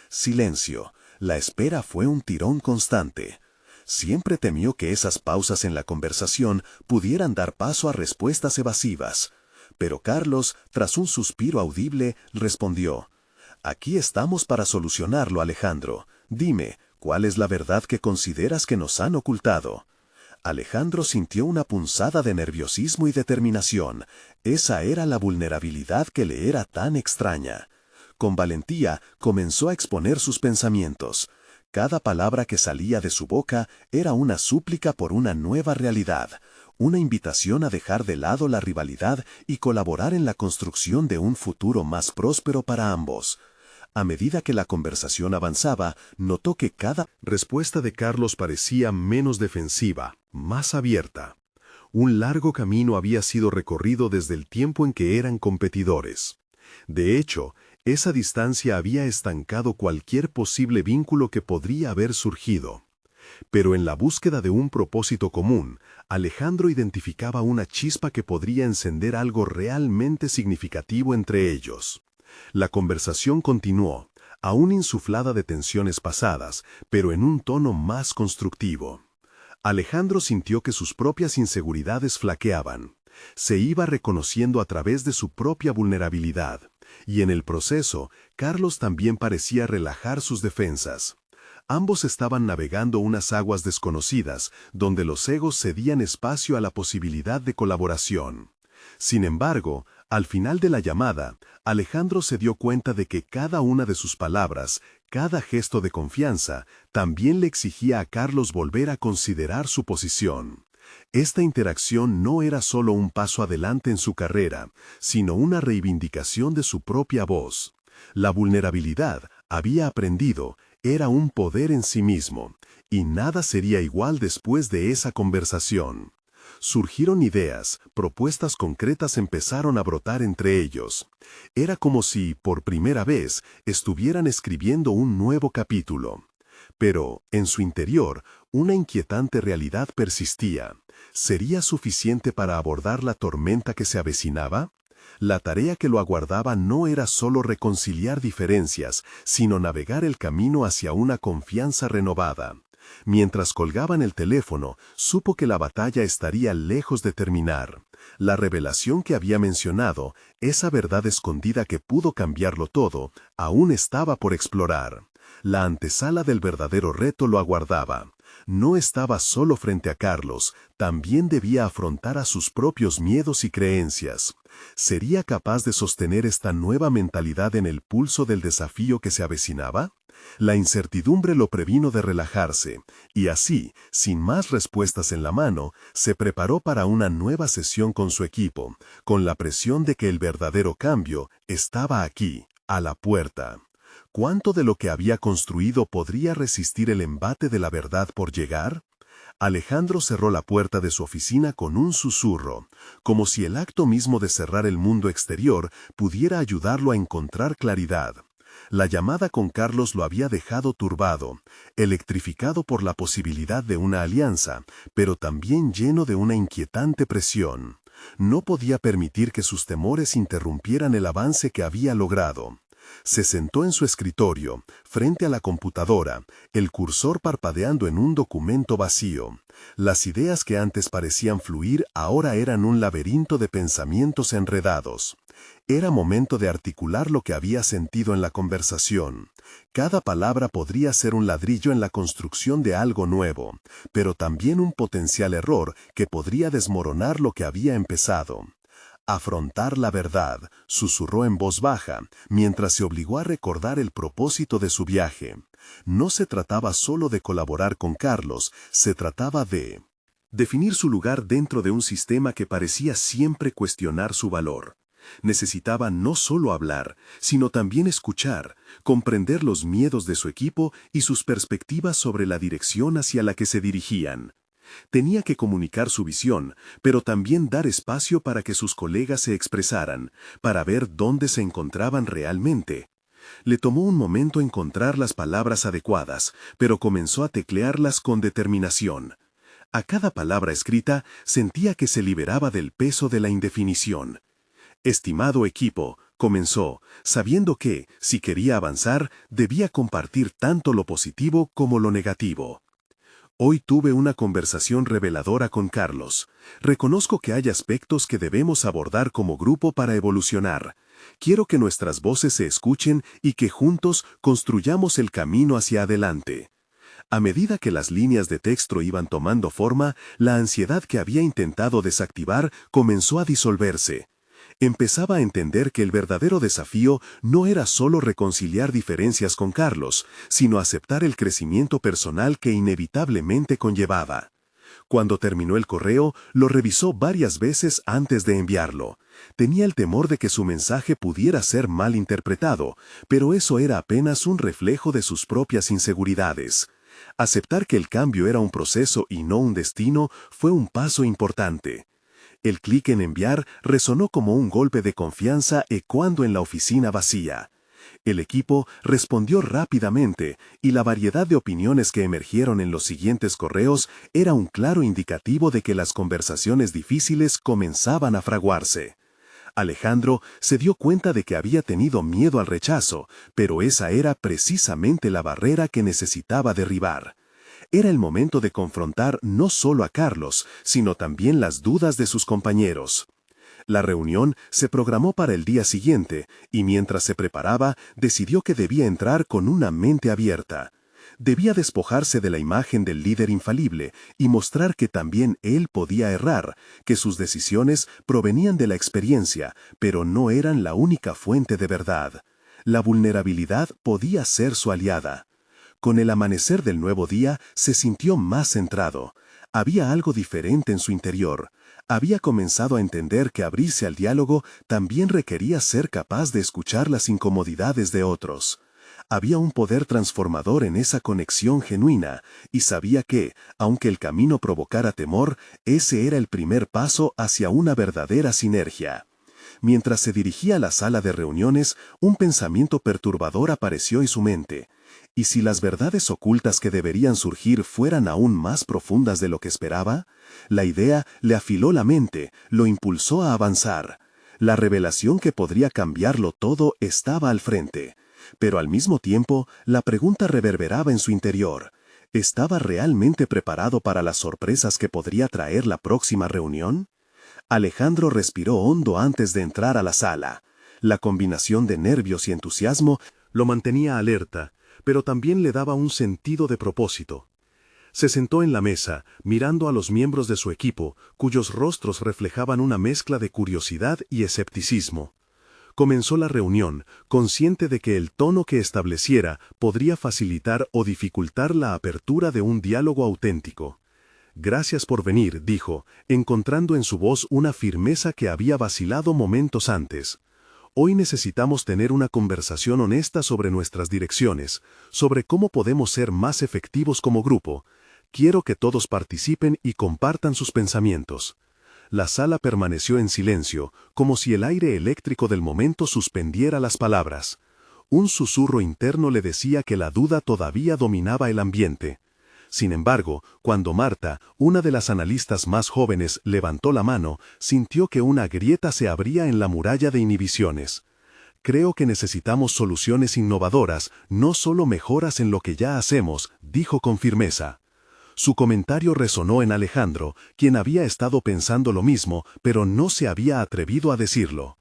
Silencio. La espera fue un tirón constante. Siempre temió que esas pausas en la conversación pudieran dar paso a respuestas evasivas. Pero Carlos, tras un suspiro audible, respondió: «Aquí estamos para solucionarlo, Alejandro. Dime, ¿cuál es la verdad que consideras que nos han ocultado?» Alejandro sintió una punzada de nerviosismo y determinación. Esa era la vulnerabilidad que le era tan extraña. Con valentía comenzó a exponer sus pensamientos. Cada palabra que salía de su boca era una súplica por una nueva realidad, una invitación a dejar de lado la rivalidad y colaborar en la construcción de un futuro más próspero para ambos. A medida que la conversación avanzaba, notó que cada respuesta de Carlos parecía menos defensiva, más abierta. Un largo camino había sido recorrido desde el tiempo en que eran competidores. De hecho, esa distancia había estancado cualquier posible vínculo que podría haber surgido. Pero en la búsqueda de un propósito común, Alejandro identificaba una chispa que podría encender algo realmente significativo entre ellos. La conversación continuó, aún insuflada de tensiones pasadas, pero en un tono más constructivo. Alejandro sintió que sus propias inseguridades flaqueaban. Se iba reconociendo a través de su propia vulnerabilidad, y en el proceso, Carlos también parecía relajar sus defensas. Ambos estaban navegando unas aguas desconocidas, donde los egos cedían espacio a la posibilidad de colaboración. Sin embargo, al final de la llamada, Alejandro se dio cuenta de que cada una de sus palabras, cada gesto de confianza, también le exigía a Carlos volver a considerar su posición. Esta interacción no era solo un paso adelante en su carrera, sino una reivindicación de su propia voz. La vulnerabilidad, había aprendido, era un poder en sí mismo, y nada sería igual después de esa conversación. Surgieron ideas, propuestas concretas empezaron a brotar entre ellos. Era como si, por primera vez, estuvieran escribiendo un nuevo capítulo. Pero, en su interior, una inquietante realidad persistía. ¿Sería suficiente para abordar la tormenta que se avecinaba? La tarea que lo aguardaba no era solo reconciliar diferencias, sino navegar el camino hacia una confianza renovada. Mientras colgaban el teléfono, supo que la batalla estaría lejos de terminar. La revelación que había mencionado, esa verdad escondida que pudo cambiarlo todo, aún estaba por explorar. La antesala del verdadero reto lo aguardaba. No estaba solo frente a Carlos, también debía afrontar a sus propios miedos y creencias. ¿Sería capaz de sostener esta nueva mentalidad en el pulso del desafío que se avecinaba? La incertidumbre lo previno de relajarse, y así, sin más respuestas en la mano, se preparó para una nueva sesión con su equipo, con la presión de que el verdadero cambio estaba aquí, a la puerta. ¿Cuánto de lo que había construido podría resistir el embate de la verdad por llegar? Alejandro cerró la puerta de su oficina con un susurro, como si el acto mismo de cerrar el mundo exterior pudiera ayudarlo a encontrar claridad. La llamada con Carlos lo había dejado turbado, electrificado por la posibilidad de una alianza, pero también lleno de una inquietante presión. No podía permitir que sus temores interrumpieran el avance que había logrado. Se sentó en su escritorio, frente a la computadora, el cursor parpadeando en un documento vacío. Las ideas que antes parecían fluir ahora eran un laberinto de pensamientos enredados. Era momento de articular lo que había sentido en la conversación. Cada palabra podría ser un ladrillo en la construcción de algo nuevo, pero también un potencial error que podría desmoronar lo que había empezado. Afrontar la verdad, susurró en voz baja, mientras se obligó a recordar el propósito de su viaje. No se trataba solo de colaborar con Carlos, se trataba de definir su lugar dentro de un sistema que parecía siempre cuestionar su valor. Necesitaba no solo hablar, sino también escuchar, comprender los miedos de su equipo y sus perspectivas sobre la dirección hacia la que se dirigían. Tenía que comunicar su visión, pero también dar espacio para que sus colegas se expresaran, para ver dónde se encontraban realmente. Le tomó un momento encontrar las palabras adecuadas, pero comenzó a teclearlas con determinación. A cada palabra escrita sentía que se liberaba del peso de la indefinición. Estimado equipo, comenzó, sabiendo que, si quería avanzar, debía compartir tanto lo positivo como lo negativo. Hoy tuve una conversación reveladora con Carlos. Reconozco que hay aspectos que debemos abordar como grupo para evolucionar. Quiero que nuestras voces se escuchen y que juntos construyamos el camino hacia adelante. A medida que las líneas de texto iban tomando forma, la ansiedad que había intentado desactivar comenzó a disolverse. Empezaba a entender que el verdadero desafío no era solo reconciliar diferencias con Carlos, sino aceptar el crecimiento personal que inevitablemente conllevaba. Cuando terminó el correo, lo revisó varias veces antes de enviarlo. Tenía el temor de que su mensaje pudiera ser mal interpretado, pero eso era apenas un reflejo de sus propias inseguridades. Aceptar que el cambio era un proceso y no un destino fue un paso importante. El clic en enviar resonó como un golpe de confianza ecoando en la oficina vacía. El equipo respondió rápidamente y la variedad de opiniones que emergieron en los siguientes correos era un claro indicativo de que las conversaciones difíciles comenzaban a fraguarse. Alejandro se dio cuenta de que había tenido miedo al rechazo, pero esa era precisamente la barrera que necesitaba derribar. Era el momento de confrontar no solo a Carlos, sino también las dudas de sus compañeros. La reunión se programó para el día siguiente, y mientras se preparaba, decidió que debía entrar con una mente abierta. Debía despojarse de la imagen del líder infalible y mostrar que también él podía errar, que sus decisiones provenían de la experiencia, pero no eran la única fuente de verdad. La vulnerabilidad podía ser su aliada. Con el amanecer del nuevo día, se sintió más centrado. Había algo diferente en su interior. Había comenzado a entender que abrirse al diálogo también requería ser capaz de escuchar las incomodidades de otros. Había un poder transformador en esa conexión genuina, y sabía que, aunque el camino provocara temor, ese era el primer paso hacia una verdadera sinergia. Mientras se dirigía a la sala de reuniones, un pensamiento perturbador apareció en su mente. ¿Y si las verdades ocultas que deberían surgir fueran aún más profundas de lo que esperaba? La idea le afiló la mente, lo impulsó a avanzar. La revelación que podría cambiarlo todo estaba al frente. Pero al mismo tiempo, la pregunta reverberaba en su interior. ¿Estaba realmente preparado para las sorpresas que podría traer la próxima reunión? Alejandro respiró hondo antes de entrar a la sala. La combinación de nervios y entusiasmo lo mantenía alerta, pero también le daba un sentido de propósito. Se sentó en la mesa, mirando a los miembros de su equipo, cuyos rostros reflejaban una mezcla de curiosidad y escepticismo. Comenzó la reunión, consciente de que el tono que estableciera podría facilitar o dificultar la apertura de un diálogo auténtico. «Gracias por venir», dijo, encontrando en su voz una firmeza que había vacilado momentos antes. «Hoy necesitamos tener una conversación honesta sobre nuestras direcciones, sobre cómo podemos ser más efectivos como grupo. Quiero que todos participen y compartan sus pensamientos». La sala permaneció en silencio, como si el aire eléctrico del momento suspendiera las palabras. Un susurro interno le decía que la duda todavía dominaba el ambiente. Sin embargo, cuando Marta, una de las analistas más jóvenes, levantó la mano, sintió que una grieta se abría en la muralla de inhibiciones. «Creo que necesitamos soluciones innovadoras, no solo mejoras en lo que ya hacemos», dijo con firmeza. Su comentario resonó en Alejandro, quien había estado pensando lo mismo, pero no se había atrevido a decirlo.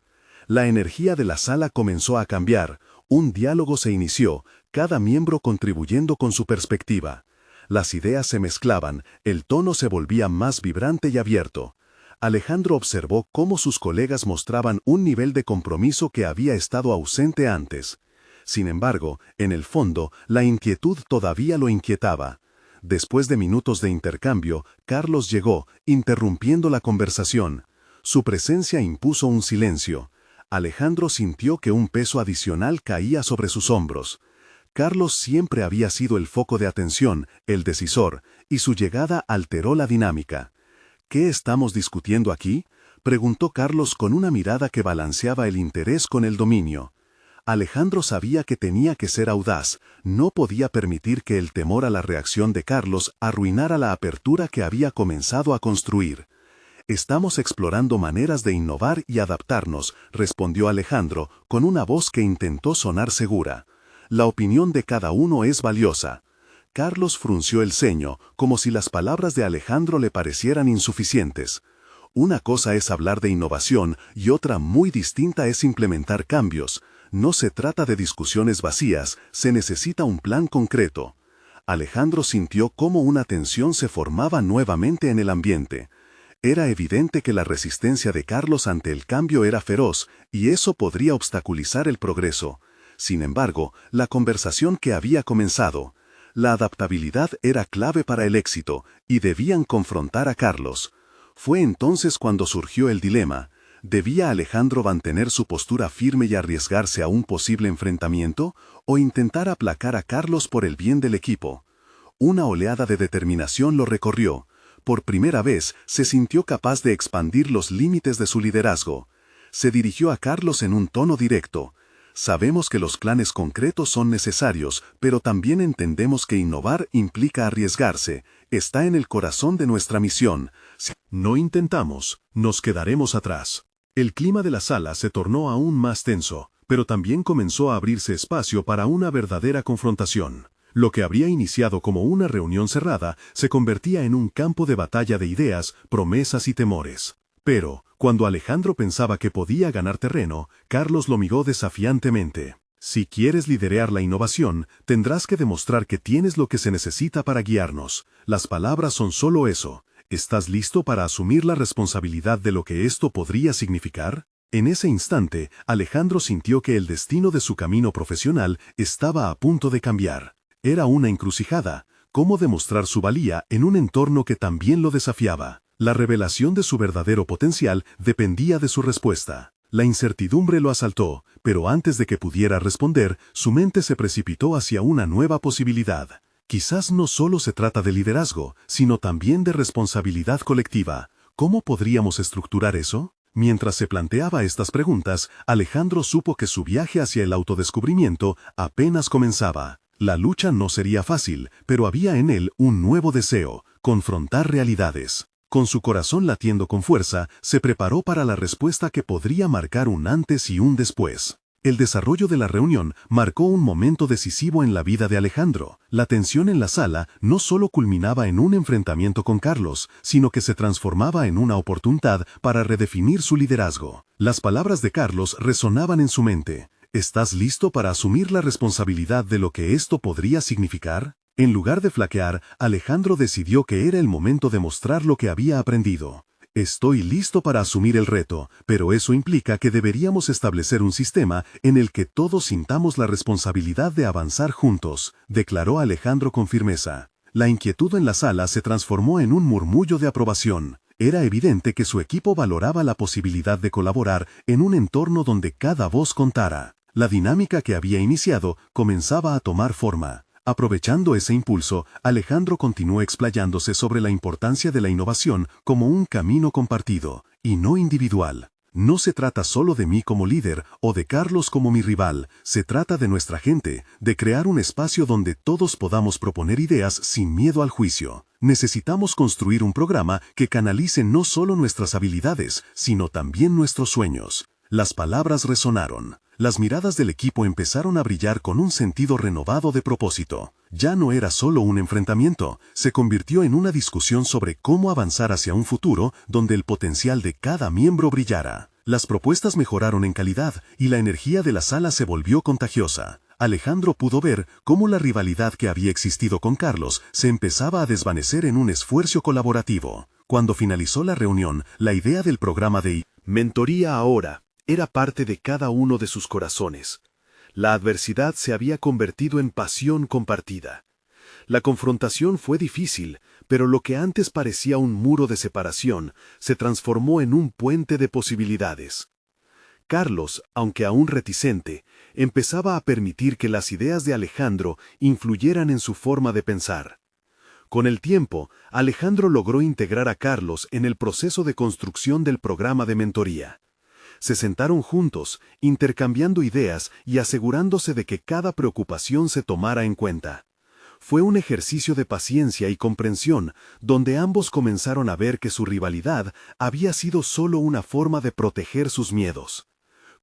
La energía de la sala comenzó a cambiar, un diálogo se inició, cada miembro contribuyendo con su perspectiva. Las ideas se mezclaban, el tono se volvía más vibrante y abierto. Alejandro observó cómo sus colegas mostraban un nivel de compromiso que había estado ausente antes. Sin embargo, en el fondo, la inquietud todavía lo inquietaba. Después de minutos de intercambio, Carlos llegó, interrumpiendo la conversación. Su presencia impuso un silencio. Alejandro sintió que un peso adicional caía sobre sus hombros. Carlos siempre había sido el foco de atención, el decisor, y su llegada alteró la dinámica. «¿Qué estamos discutiendo aquí?», preguntó Carlos con una mirada que balanceaba el interés con el dominio. Alejandro sabía que tenía que ser audaz, no podía permitir que el temor a la reacción de Carlos arruinara la apertura que había comenzado a construir. «Estamos explorando maneras de innovar y adaptarnos», respondió Alejandro, con una voz que intentó sonar segura. «La opinión de cada uno es valiosa». Carlos frunció el ceño, como si las palabras de Alejandro le parecieran insuficientes. Una cosa es hablar de innovación y otra muy distinta es implementar cambios. No se trata de discusiones vacías, se necesita un plan concreto. Alejandro sintió cómo una tensión se formaba nuevamente en el ambiente. Era evidente que la resistencia de Carlos ante el cambio era feroz, y eso podría obstaculizar el progreso. Sin embargo, la conversación que había comenzado, la adaptabilidad era clave para el éxito, y debían confrontar a Carlos. Fue entonces cuando surgió el dilema. ¿Debía Alejandro mantener su postura firme y arriesgarse a un posible enfrentamiento, o intentar aplacar a Carlos por el bien del equipo? Una oleada de determinación lo recorrió. Por primera vez, se sintió capaz de expandir los límites de su liderazgo. Se dirigió a Carlos en un tono directo. «Sabemos que los planes concretos son necesarios, pero también entendemos que innovar implica arriesgarse. Está en el corazón de nuestra misión. Si no intentamos, nos quedaremos atrás». El clima de la sala se tornó aún más tenso, pero también comenzó a abrirse espacio para una verdadera confrontación. Lo que habría iniciado como una reunión cerrada se convertía en un campo de batalla de ideas, promesas y temores. Pero, cuando Alejandro pensaba que podía ganar terreno, Carlos lo miró desafiantemente. Si quieres liderar la innovación, tendrás que demostrar que tienes lo que se necesita para guiarnos. Las palabras son solo eso. ¿Estás listo para asumir la responsabilidad de lo que esto podría significar? En ese instante, Alejandro sintió que el destino de su camino profesional estaba a punto de cambiar. Era una encrucijada. ¿Cómo demostrar su valía en un entorno que también lo desafiaba? La revelación de su verdadero potencial dependía de su respuesta. La incertidumbre lo asaltó, pero antes de que pudiera responder, su mente se precipitó hacia una nueva posibilidad. Quizás no solo se trata de liderazgo, sino también de responsabilidad colectiva. ¿Cómo podríamos estructurar eso? Mientras se planteaba estas preguntas, Alejandro supo que su viaje hacia el autodescubrimiento apenas comenzaba. La lucha no sería fácil, pero había en él un nuevo deseo: confrontar realidades. Con su corazón latiendo con fuerza, se preparó para la respuesta que podría marcar un antes y un después. El desarrollo de la reunión marcó un momento decisivo en la vida de Alejandro. La tensión en la sala no solo culminaba en un enfrentamiento con Carlos, sino que se transformaba en una oportunidad para redefinir su liderazgo. Las palabras de Carlos resonaban en su mente. ¿Estás listo para asumir la responsabilidad de lo que esto podría significar? En lugar de flaquear, Alejandro decidió que era el momento de mostrar lo que había aprendido. Estoy listo para asumir el reto, pero eso implica que deberíamos establecer un sistema en el que todos sintamos la responsabilidad de avanzar juntos, declaró Alejandro con firmeza. La inquietud en la sala se transformó en un murmullo de aprobación. Era evidente que su equipo valoraba la posibilidad de colaborar en un entorno donde cada voz contara. La dinámica que había iniciado comenzaba a tomar forma. Aprovechando ese impulso, Alejandro continuó explayándose sobre la importancia de la innovación como un camino compartido, y no individual. No se trata solo de mí como líder o de Carlos como mi rival, se trata de nuestra gente, de crear un espacio donde todos podamos proponer ideas sin miedo al juicio. Necesitamos construir un programa que canalice no solo nuestras habilidades, sino también nuestros sueños. Las palabras resonaron. Las miradas del equipo empezaron a brillar con un sentido renovado de propósito. Ya no era solo un enfrentamiento, se convirtió en una discusión sobre cómo avanzar hacia un futuro donde el potencial de cada miembro brillara. Las propuestas mejoraron en calidad y la energía de la sala se volvió contagiosa. Alejandro pudo ver cómo la rivalidad que había existido con Carlos se empezaba a desvanecer en un esfuerzo colaborativo. Cuando finalizó la reunión, la idea del programa de Mentoría Ahora era parte de cada uno de sus corazones. La adversidad se había convertido en pasión compartida. La confrontación fue difícil, pero lo que antes parecía un muro de separación se transformó en un puente de posibilidades. Carlos, aunque aún reticente, empezaba a permitir que las ideas de Alejandro influyeran en su forma de pensar. Con el tiempo, Alejandro logró integrar a Carlos en el proceso de construcción del programa de mentoría. Se sentaron juntos, intercambiando ideas y asegurándose de que cada preocupación se tomara en cuenta. Fue un ejercicio de paciencia y comprensión, donde ambos comenzaron a ver que su rivalidad había sido solo una forma de proteger sus miedos.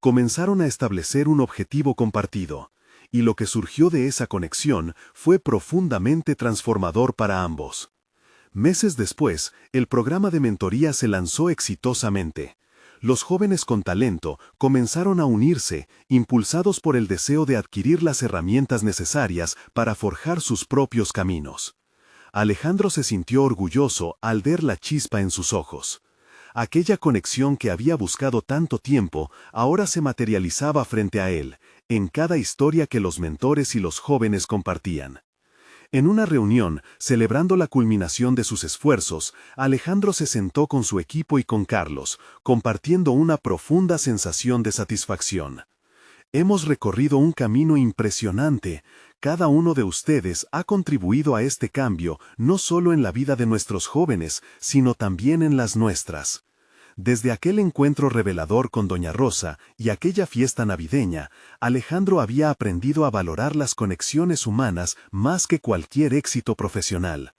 Comenzaron a establecer un objetivo compartido, y lo que surgió de esa conexión fue profundamente transformador para ambos. Meses después, el programa de mentoría se lanzó exitosamente. Los jóvenes con talento comenzaron a unirse, impulsados por el deseo de adquirir las herramientas necesarias para forjar sus propios caminos. Alejandro se sintió orgulloso al ver la chispa en sus ojos. Aquella conexión que había buscado tanto tiempo ahora se materializaba frente a él, en cada historia que los mentores y los jóvenes compartían. En una reunión, celebrando la culminación de sus esfuerzos, Alejandro se sentó con su equipo y con Carlos, compartiendo una profunda sensación de satisfacción. Hemos recorrido un camino impresionante. Cada uno de ustedes ha contribuido a este cambio, no solo en la vida de nuestros jóvenes, sino también en las nuestras. Desde aquel encuentro revelador con Doña Rosa y aquella fiesta navideña, Alejandro había aprendido a valorar las conexiones humanas más que cualquier éxito profesional.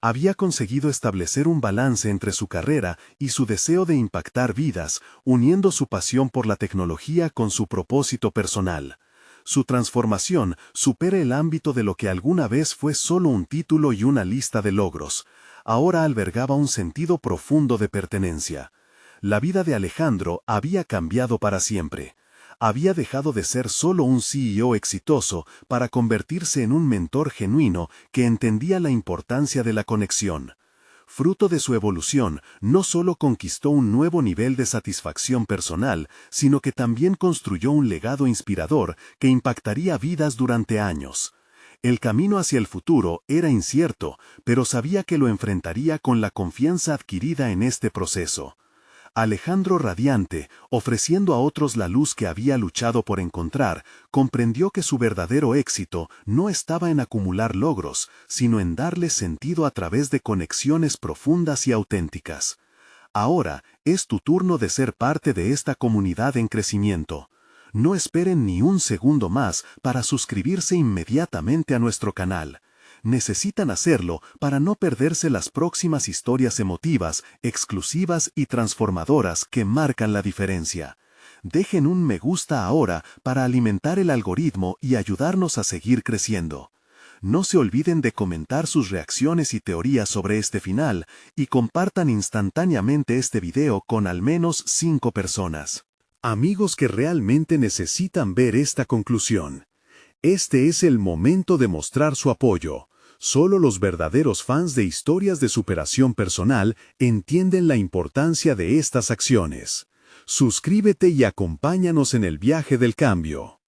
Había conseguido establecer un balance entre su carrera y su deseo de impactar vidas, uniendo su pasión por la tecnología con su propósito personal. Su transformación supera el ámbito de lo que alguna vez fue solo un título y una lista de logros. Ahora albergaba un sentido profundo de pertenencia. La vida de Alejandro había cambiado para siempre. Había dejado de ser solo un CEO exitoso para convertirse en un mentor genuino que entendía la importancia de la conexión. Fruto de su evolución, no solo conquistó un nuevo nivel de satisfacción personal, sino que también construyó un legado inspirador que impactaría vidas durante años. El camino hacia el futuro era incierto, pero sabía que lo enfrentaría con la confianza adquirida en este proceso. Alejandro, radiante, ofreciendo a otros la luz que había luchado por encontrar, comprendió que su verdadero éxito no estaba en acumular logros, sino en darle sentido a través de conexiones profundas y auténticas. Ahora es tu turno de ser parte de esta comunidad en crecimiento. No esperen ni un segundo más para suscribirse inmediatamente a nuestro canal. Necesitan hacerlo para no perderse las próximas historias emotivas, exclusivas y transformadoras que marcan la diferencia. Dejen un me gusta ahora para alimentar el algoritmo y ayudarnos a seguir creciendo. No se olviden de comentar sus reacciones y teorías sobre este final y compartan instantáneamente este video con al menos 5 personas. Amigos que realmente necesitan ver esta conclusión. Este es el momento de mostrar su apoyo. Solo los verdaderos fans de historias de superación personal entienden la importancia de estas acciones. Suscríbete y acompáñanos en el viaje del cambio.